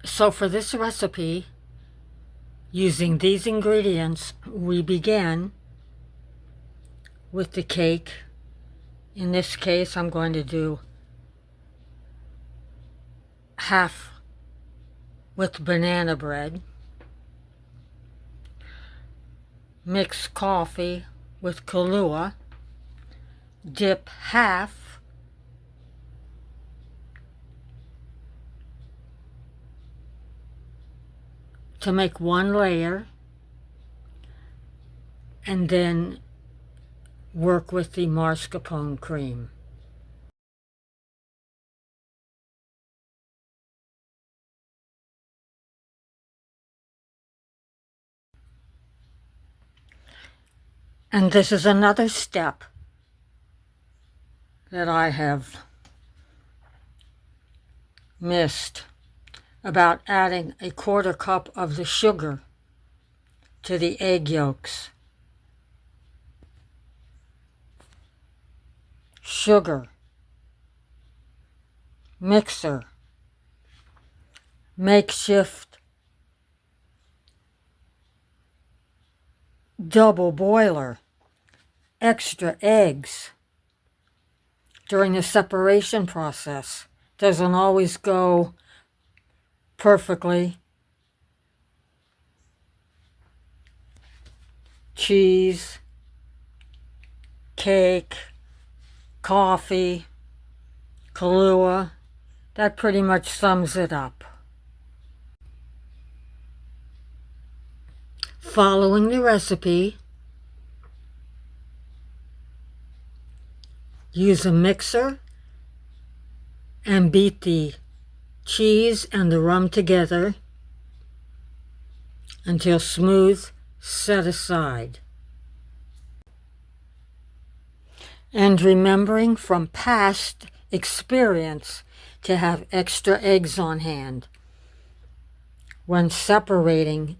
So for this recipe, using these ingredients, we began with the cake. In this case, I'm going to do half with banana bread. Mix coffee with Kahlua. Dip half to make one layer, and then work with the mascarpone cream. And this is another step that I have missed about adding a 1/4 cup of the sugar to the egg yolks. Sugar, mixer, makeshift double boiler, extra eggs. During the separation process, doesn't always go perfectly. Cheese, cake, coffee, Kahlua, that pretty much sums it up. Following the recipe, use a mixer and beat the cheese and the rum together until smooth. Set aside. And remembering from past experience to have extra eggs on hand when separating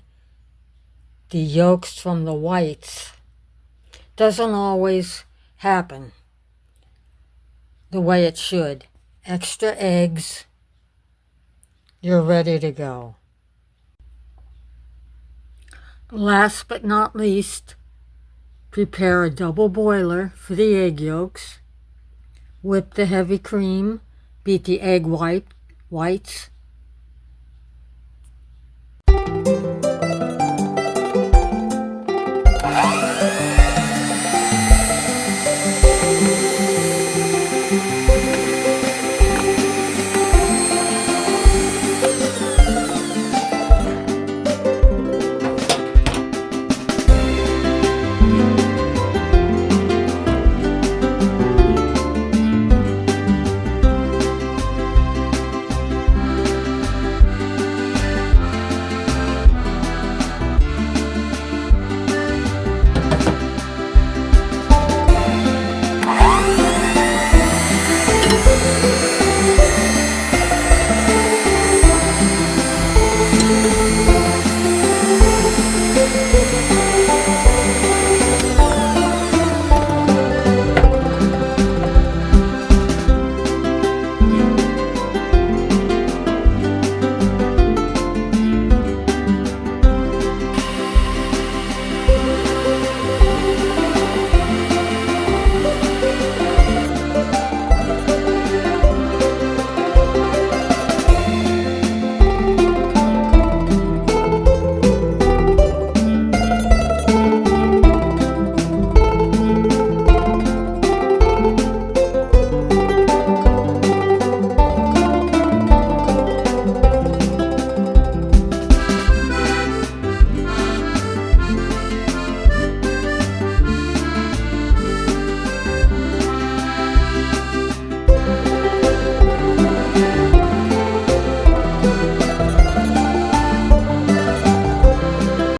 the yolks from the whites. Doesn't always happen the way it should. Extra eggs, you're ready to go. Last but not least, prepare a double boiler for the egg yolks. Whip the heavy cream, beat the egg whites,